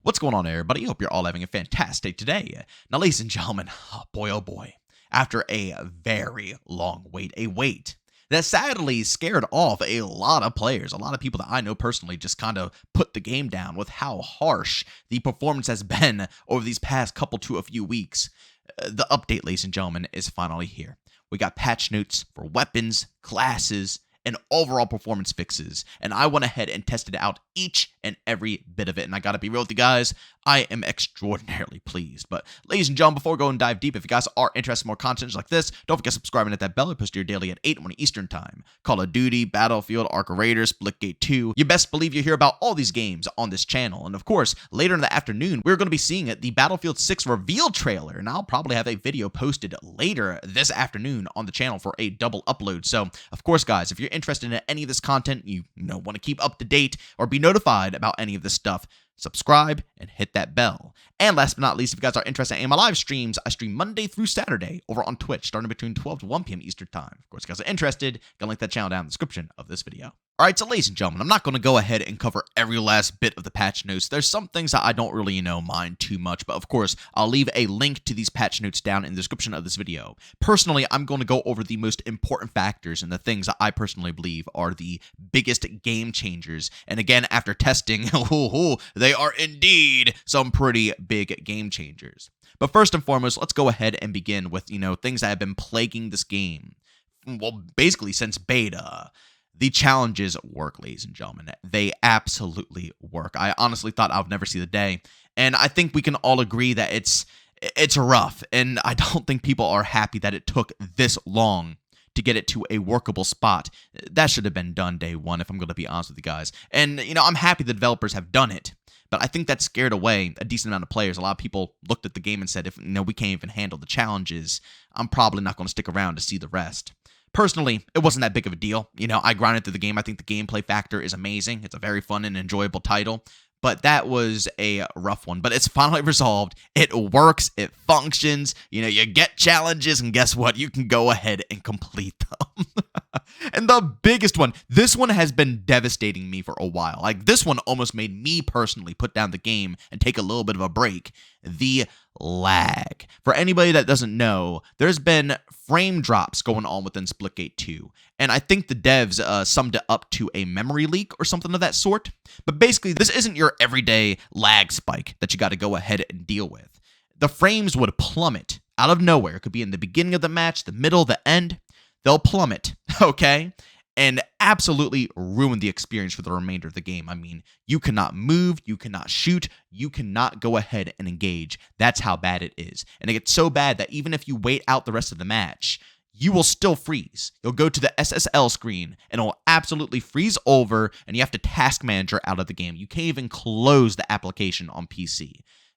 What's going on, everybody? Hope you're all having a fantastic day. Now, ladies and gentlemen, oh boy, after a very long wait, a wait that sadly scared off a lot of players, a lot of people that I know personally just kind of put the game down with how harsh the performance has been over these past couple to a few weeks. The update, ladies and gentlemen, is finally here. We got patch notes for weapons, classes, and overall performance fixes, and I went ahead and tested out each and every bit of it, and I gotta be real with you guys, I am extraordinarily pleased. But ladies and gentlemen, before we go and dive deep, if you guys are interested in more content like this, don't forget subscribing at that bell. I post your daily at 8 in the morning Eastern time. Call of Duty, Battlefield, Arc Raiders, Splitgate 2. You best believe you hear about all these games on this channel, and of course, later in the afternoon, we're going to be seeing the Battlefield 6 reveal trailer, and I'll probably have a video posted later this afternoon on the channel for a double upload. So, of course, guys, if you're interested in any of this content, you want to keep up to date or be notified about any of this stuff, subscribe and hit that bell. And last but not least, if you guys are interested in my live streams, I stream Monday through Saturday over on Twitch, starting between 12 to 1 p.m. Eastern time. Of course, if you guys are interested, you can link that channel down in the description of this video. All right, so ladies and gentlemen, I'm not going to go ahead and cover every last bit of the patch notes. There's some things that I don't really, mind too much, but of course, I'll leave a link to these patch notes down in the description of this video. Personally, I'm going to go over the most important factors and the things that I personally believe are the biggest game changers. And again, after testing, they are indeed some pretty big game changers. But first and foremost, let's go ahead and begin with, things that have been plaguing this game. Well, basically since beta. The challenges work, ladies and gentlemen. They absolutely work. I honestly thought I would never see the day, and I think we can all agree that it's rough, and I don't think people are happy that it took this long to get it to a workable spot. That should have been done day one, if I'm going to be honest with you guys. And, I'm happy the developers have done it, but I think that scared away a decent amount of players. A lot of people looked at the game and said, if we can't even handle the challenges, I'm probably not going to stick around to see the rest. Personally, it wasn't that big of a deal. I grinded through the game. I think the gameplay factor is amazing. It's a very fun and enjoyable title. But that was a rough one. But it's finally resolved. It works. It functions. You get challenges, and guess what? You can go ahead and complete them. And the biggest one, this one has been devastating me for a while. Like, this one almost made me personally put down the game and take a little bit of a break. The lag. For anybody that doesn't know, there's been frame drops going on within Splitgate 2. And I think the devs summed it up to a memory leak or something of that sort. But basically, this isn't your everyday lag spike that you got to go ahead and deal with. The frames would plummet out of nowhere. It could be in the beginning of the match, the middle, the end. They'll plummet, okay? And absolutely ruin the experience for the remainder of the game. I mean, you cannot move, you cannot shoot, you cannot go ahead and engage. That's how bad it is. And it gets so bad that even if you wait out the rest of the match, you will still freeze. You'll go to the SSL screen, and it'll absolutely freeze over, and you have to task manager out of the game. You can't even close the application on PC.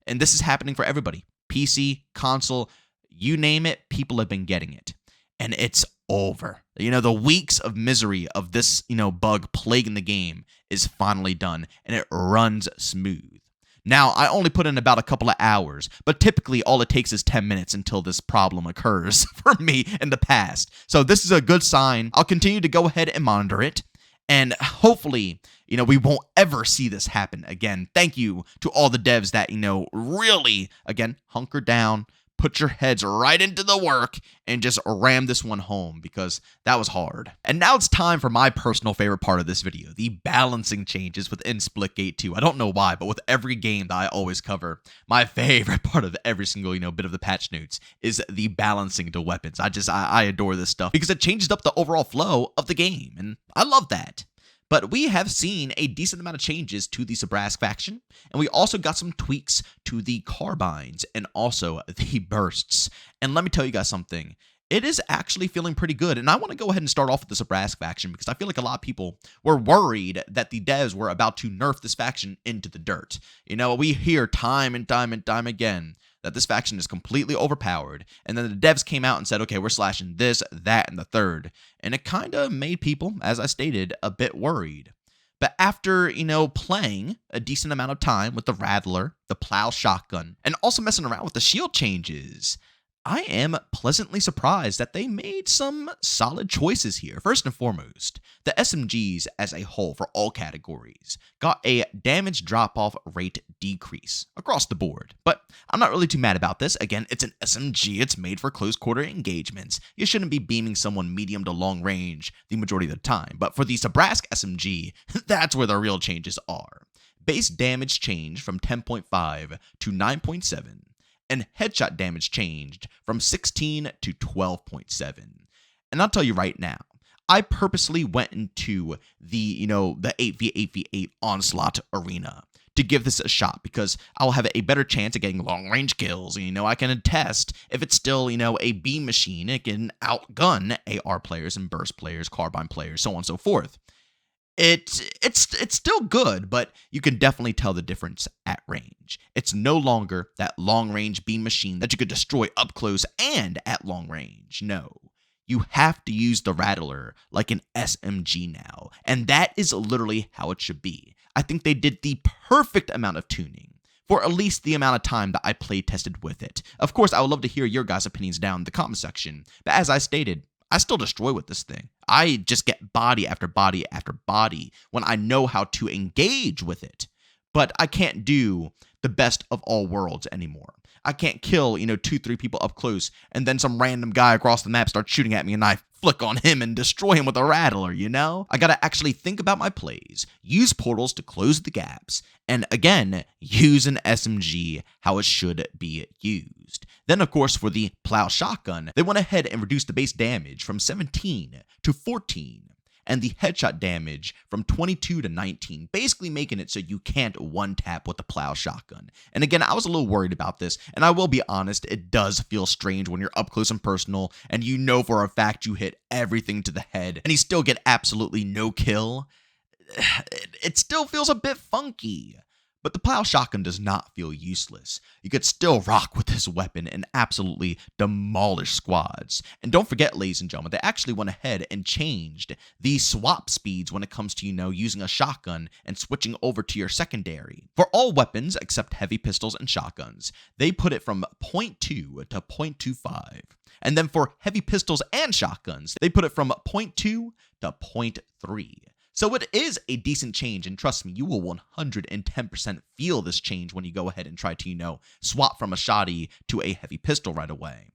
And this is happening for everybody. PC, console, you name it, people have been getting it. And it's over. The weeks of misery of this, bug plaguing the game is finally done, and it runs smooth. Now, I only put in about a couple of hours, but typically all it takes is 10 minutes until this problem occurs for me in the past. So this is a good sign. I'll continue to go ahead and monitor it, and hopefully, we won't ever see this happen again. Thank you to all the devs that, really, again, hunker down, put your heads right into the work, and just ram this one home, because that was hard. And now it's time for my personal favorite part of this video, the balancing changes within Splitgate 2. I don't know why, but with every game that I always cover, my favorite part of every single, bit of the patch notes is the balancing to weapons. I adore this stuff because it changes up the overall flow of the game, and I love that. But we have seen a decent amount of changes to the Sabras faction, and we also got some tweaks to the carbines and also the bursts. And let me tell you guys something. It is actually feeling pretty good, and I want to go ahead and start off with the Sabras faction because I feel like a lot of people were worried that the devs were about to nerf this faction into the dirt. We hear time and time again that this faction is completely overpowered, and then the devs came out and said, okay, we're slashing this, that, and the third, and it kind of made people, as I stated, a bit worried. But after, playing a decent amount of time with the Rattler, the Plow shotgun, and also messing around with the shield changes, I am pleasantly surprised that they made some solid choices here. First and foremost, the SMGs as a whole for all categories got a damage drop off rate decrease across the board. But I'm not really too mad about this. Again, it's an SMG, it's made for close quarter engagements. You shouldn't be beaming someone medium to long range the majority of the time. But for the Sabras SMG, that's where the real changes are. Base damage changed from 10.5 to 9.7. And headshot damage changed from 16 to 12.7. And I'll tell you right now, I purposely went into the 8v8v8 onslaught arena to give this a shot because I'll have a better chance of getting long range kills. I can attest if it's still, a beam machine, it can outgun AR players and burst players, carbine players, so on and so forth. It's still good, but you can definitely tell the difference at range. It's no longer that long-range beam machine that you could destroy up close and at long range. No. You have to use the Rattler like an SMG now, and that is literally how it should be. I think they did the perfect amount of tuning for at least the amount of time that I play tested with it. Of course, I would love to hear your guys' opinions down in the comment section, but as I stated, I still destroy with this thing. I just get body after body after body when I know how to engage with it. But I can't do the best of all worlds anymore. I can't kill, 2-3 people up close and then some random guy across the map starts shooting at me and I flick on him and destroy him with a rattler, I gotta actually think about my plays, use portals to close the gaps, and again, use an SMG how it should be used. Then, of course, for the plow shotgun, they went ahead and reduced the base damage from 17 to 14. And the headshot damage from 22 to 19, basically making it so you can't one-tap with the plow shotgun. And again, I was a little worried about this, and I will be honest, it does feel strange when you're up close and personal, and you know for a fact you hit everything to the head, and you still get absolutely no kill. It still feels a bit funky. But the plow shotgun does not feel useless. You could still rock with this weapon and absolutely demolish squads. And don't forget, ladies and gentlemen, they actually went ahead and changed the swap speeds when it comes to, using a shotgun and switching over to your secondary. For all weapons except heavy pistols and shotguns, they put it from 0.2 to 0.25. And then for heavy pistols and shotguns, they put it from 0.2 to 0.3. So it is a decent change, and trust me, you will 110% feel this change when you go ahead and try to, swap from a shotty to a heavy pistol right away.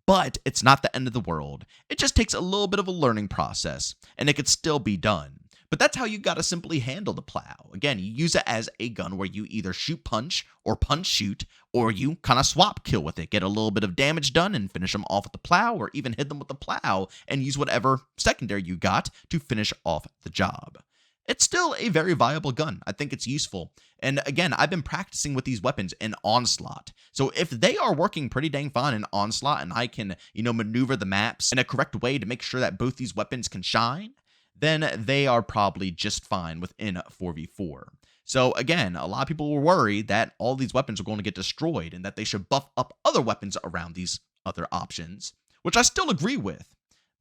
But it's not the end of the world. It just takes a little bit of a learning process, and it could still be done. But that's how you gotta simply handle the plow. Again, you use it as a gun where you either shoot punch or punch shoot, or you kind of swap kill with it, get a little bit of damage done and finish them off with the plow, or even hit them with the plow and use whatever secondary you got to finish off the job. It's still a very viable gun. I think it's useful. And again, I've been practicing with these weapons in Onslaught. So if they are working pretty dang fine in Onslaught and I can, maneuver the maps in a correct way to make sure that both these weapons can shine, then they are probably just fine within 4v4. So again, a lot of people were worried that all these weapons are going to get destroyed and that they should buff up other weapons around these other options, which I still agree with.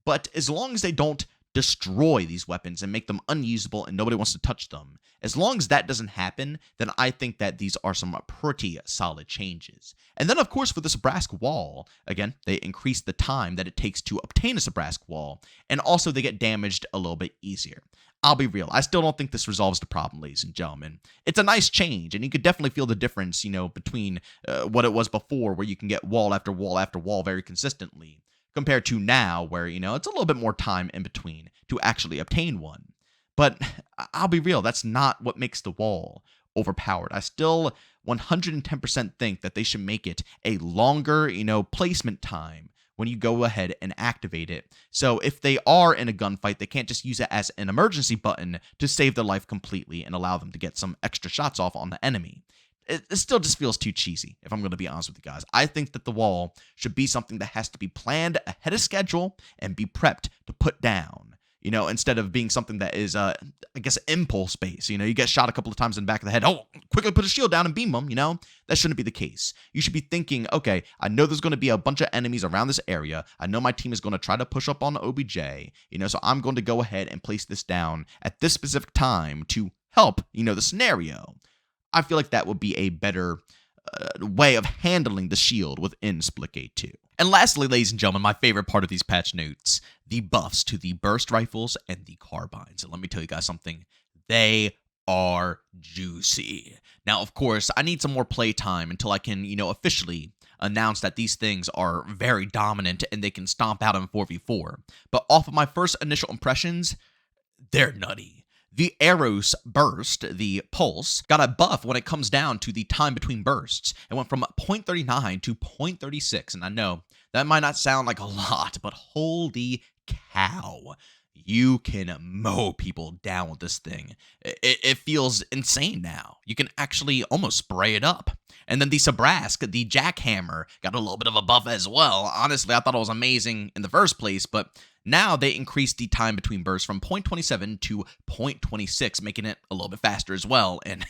But as long as they don't destroy these weapons and make them unusable and nobody wants to touch them, as long as that doesn't happen, then I think that these are some pretty solid changes. And then, of course, for the Sabras wall, again, they increase the time that it takes to obtain a Sabras wall, and also they get damaged a little bit easier. I'll be real, I still don't think this resolves the problem, ladies and gentlemen. It's a nice change, and you could definitely feel the difference, between what it was before, where you can get wall after wall after wall very consistently, compared to now, where, it's a little bit more time in between to actually obtain one. But I'll be real, that's not what makes the wall overpowered. I still 110% think that they should make it a longer, placement time when you go ahead and activate it. So if they are in a gunfight, they can't just use it as an emergency button to save their life completely and allow them to get some extra shots off on the enemy. It still just feels too cheesy, if I'm going to be honest with you guys. I think that the wall should be something that has to be planned ahead of schedule and be prepped to put down, instead of being something that is, impulse based. You get shot a couple of times in the back of the head. Oh, quickly put a shield down and beam them, That shouldn't be the case. You should be thinking, okay, I know there's going to be a bunch of enemies around this area. I know my team is going to try to push up on OBJ, so I'm going to go ahead and place this down at this specific time to help, the scenario. I feel like that would be a better way of handling the shield within Splitgate 2. And lastly, ladies and gentlemen, my favorite part of these patch notes, the buffs to the burst rifles and the carbines. And let me tell you guys something, they are juicy. Now, of course, I need some more playtime until I can, officially announce that these things are very dominant and they can stomp out in 4v4. But off of my first initial impressions, they're nutty. The Arrows burst, the pulse, got a buff when it comes down to the time between bursts. It went from 0.39 to 0.36, and I know that might not sound like a lot, but holy cow. You can mow people down with this thing. It feels insane now. You can actually almost spray it up. And then the Sabras, the jackhammer, got a little bit of a buff as well. Honestly, I thought it was amazing in the first place, but now they increased the time between bursts from 0.27 to 0.26, making it a little bit faster as well. And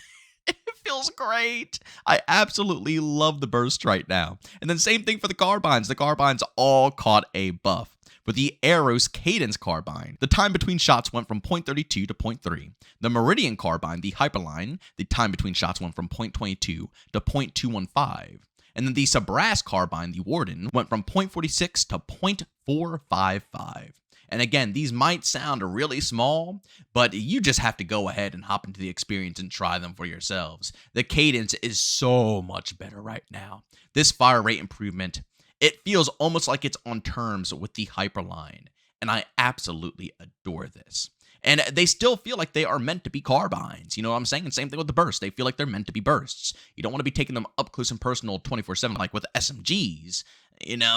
it feels great. I absolutely love the burst right now. And then same thing for the carbines. The carbines all caught a buff. For the Arrows Cadence Carbine, the time between shots went from 0.32 to 0.3. The Meridian Carbine, the Hyperline, the time between shots went from 0.22 to 0.215. And then the Sabras Carbine, the Warden, went from 0.46 to 0.455. And again, these might sound really small, but you just have to go ahead and hop into the experience and try them for yourselves. The cadence is so much better right now. This fire rate improvement, it feels almost like it's on terms with the Hyperline, and I absolutely adore this. And they still feel like they are meant to be carbines. You know what I'm saying? And same thing with the bursts. They feel like they're meant to be bursts. You don't want to be taking them up close and personal 24/7 like with SMGs,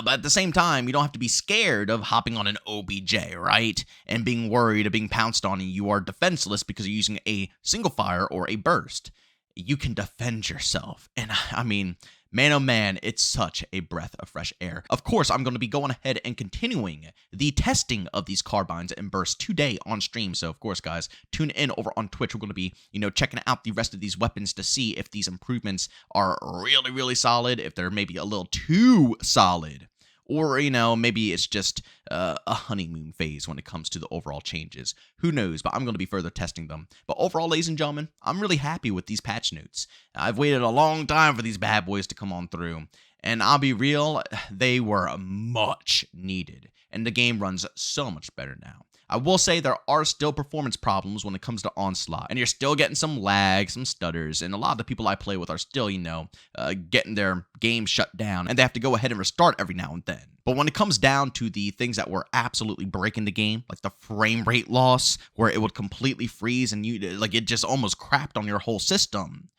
but at the same time, you don't have to be scared of hopping on an OBJ, right? And being worried of being pounced on and you are defenseless because you're using a single fire or a burst. You can defend yourself. And I mean, man, oh man, it's such a breath of fresh air. Of course, I'm going to be going ahead and continuing the testing of these carbines and bursts today on stream. So, of course, guys, tune in over on Twitch. We're going to be, checking out the rest of these weapons to see if these improvements are really, really solid, if they're maybe a little too solid. Or, maybe it's just a honeymoon phase when it comes to the overall changes. Who knows, but I'm going to be further testing them. But overall, ladies and gentlemen, I'm really happy with these patch notes. I've waited a long time for these bad boys to come on through. And I'll be real, they were much needed. And the game runs so much better now. I will say there are still performance problems when it comes to Onslaught, and you're still getting some lag, some stutters, and a lot of the people I play with are still, getting their game shut down, and they have to go ahead and restart every now and then. But when it comes down to the things that were absolutely breaking the game, like the frame rate loss, where it would completely freeze and it just almost crapped on your whole system,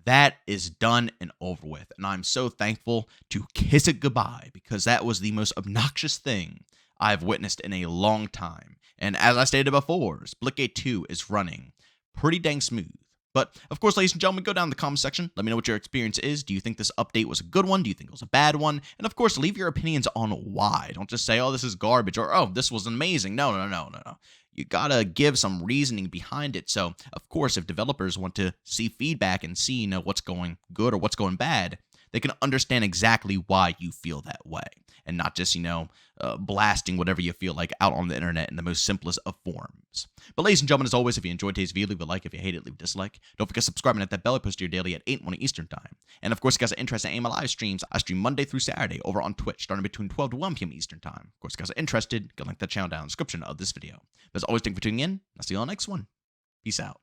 that is done and over with, and I'm so thankful to kiss it goodbye, because that was the most obnoxious thing I've witnessed in a long time. And as I stated before, Splitgate 2 is running pretty dang smooth. But, of course, ladies and gentlemen, go down in the comment section. Let me know what your experience is. Do you think this update was a good one? Do you think it was a bad one? And, of course, leave your opinions on why. Don't just say, oh, this is garbage, or, oh, this was amazing. No. You gotta give some reasoning behind it. So, of course, if developers want to see feedback and see, what's going good or what's going bad, they can understand exactly why you feel that way, and not just, blasting whatever you feel like out on the internet in the most simplest of forms. But ladies and gentlemen, as always, if you enjoyed today's video, leave a like. If you hate it, leave a dislike. Don't forget to subscribe and hit that bell. I post your daily at 8 morning Eastern time. And of course, if you guys are interested in my live streams, I stream Monday through Saturday over on Twitch, starting between 12 to 1 p.m. Eastern time. Of course, if you guys are interested, go link that channel down in the description of this video. But as always, thank you for tuning in. I'll see you on the next one. Peace out.